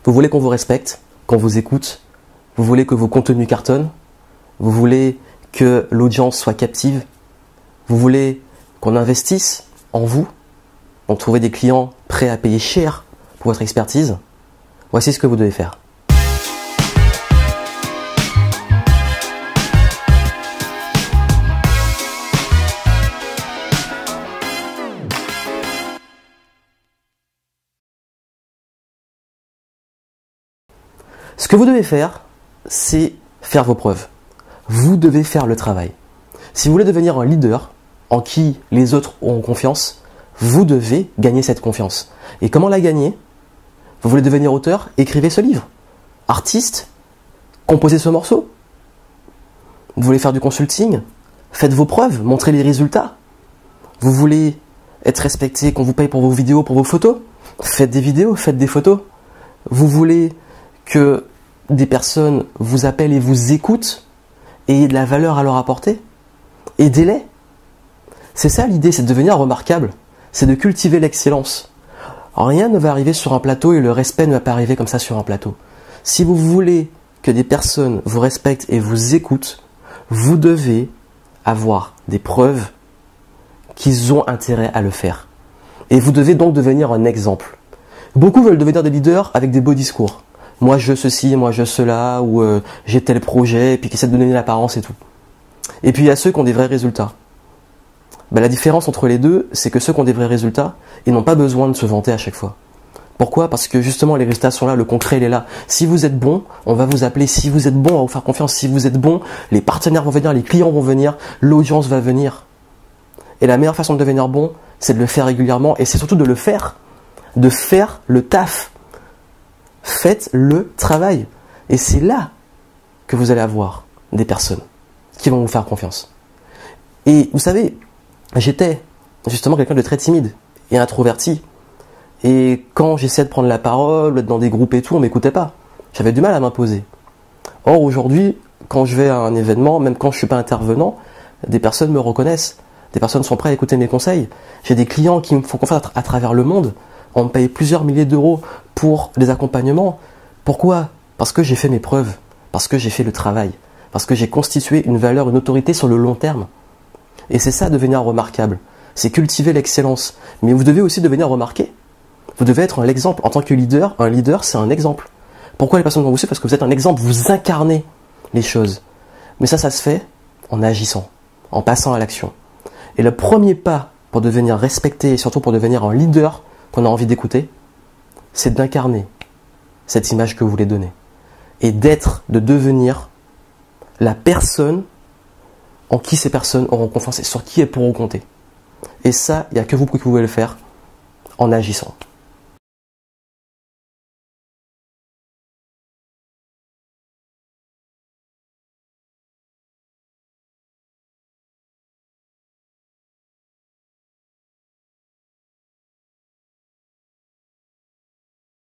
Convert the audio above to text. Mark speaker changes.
Speaker 1: Vous voulez qu'on vous respecte, qu'on vous écoute. Vous voulez que vos contenus cartonnent. Vous voulez que l'audience soit captive. Vous voulez qu'on investisse en vous. Donc trouver des clients prêts à payer cher pour votre expertise. Voici ce que vous devez faire. Ce que vous devez faire, c'est faire vos preuves. Vous devez faire le travail. Si vous voulez devenir un leader en qui les autres ont confiance, vous devez gagner cette confiance. Et comment la gagner? Vous voulez devenir auteur? Écrivez ce livre. Artiste? Composez ce morceau. Vous voulez faire du consulting? Faites vos preuves, montrez les résultats. Vous voulez être respecté, qu'on vous paye pour vos vidéos, pour vos photos? Faites des vidéos, faites des photos. Vous voulez que des personnes vous appellent et vous écoutent et ayez de la valeur à leur apporter? Aidez-les. C'est ça l'idée, c'est de devenir remarquable. C'est de cultiver l'excellence. Rien ne va arriver sur un plateau et le respect ne va pas arriver comme ça sur un plateau. Si vous voulez que des personnes vous respectent et vous écoutent, vous devez avoir des preuves qu'ils ont intérêt à le faire. Et vous devez donc devenir un exemple. Beaucoup veulent devenir des leaders avec des beaux discours. Moi je ceci, moi je cela, ou j'ai tel projet, et puis qui essaient de donner l'apparence et tout. Et puis il y a ceux qui ont des vrais résultats. La différence entre les deux, c'est que ceux qui ont des vrais résultats, ils n'ont pas besoin de se vanter à chaque fois. Pourquoi? Parce que justement les résultats sont là, le concret il est là. Si vous êtes bon, on va vous appeler. Si vous êtes bon, on va vous faire confiance. Si vous êtes bon, les partenaires vont venir, les clients vont venir, l'audience va venir. Et la meilleure façon de devenir bon, c'est de le faire régulièrement et c'est surtout de le faire. De faire le taf. Faites le travail. Et c'est là que vous allez avoir des personnes qui vont vous faire confiance. Et vous savez, j'étais justement quelqu'un de très timide et introverti. Et quand j'essayais de prendre la parole, d'être dans des groupes et tout, on m'écoutait pas. J'avais du mal à m'imposer. Or aujourd'hui, quand je vais à un événement, même quand je suis pas intervenant, des personnes me reconnaissent. Des personnes sont prêtes à écouter mes conseils. J'ai des clients qui me font confiance à travers le monde. On me paye plusieurs milliers d'euros pour des accompagnements. Pourquoi? Parce que j'ai fait mes preuves. Parce que j'ai fait le travail. Parce que j'ai constitué une valeur, une autorité sur le long terme. Et c'est ça devenir remarquable. C'est cultiver l'excellence. Mais vous devez aussi devenir remarqué. Vous devez être l'exemple. En tant que leader, un leader, c'est un exemple. Pourquoi les personnes vont vous suivre? Parce que vous êtes un exemple, vous incarnez les choses. Mais ça se fait en agissant, en passant à l'action. Et le premier pas pour devenir respecté et surtout pour devenir un leader qu'on a envie d'écouter, c'est d'incarner cette image que vous voulez donner. Et de devenir la personne en qui ces personnes auront confiance et sur qui elles pourront compter. Et ça, il n'y a que vous qui pouvez le faire en agissant.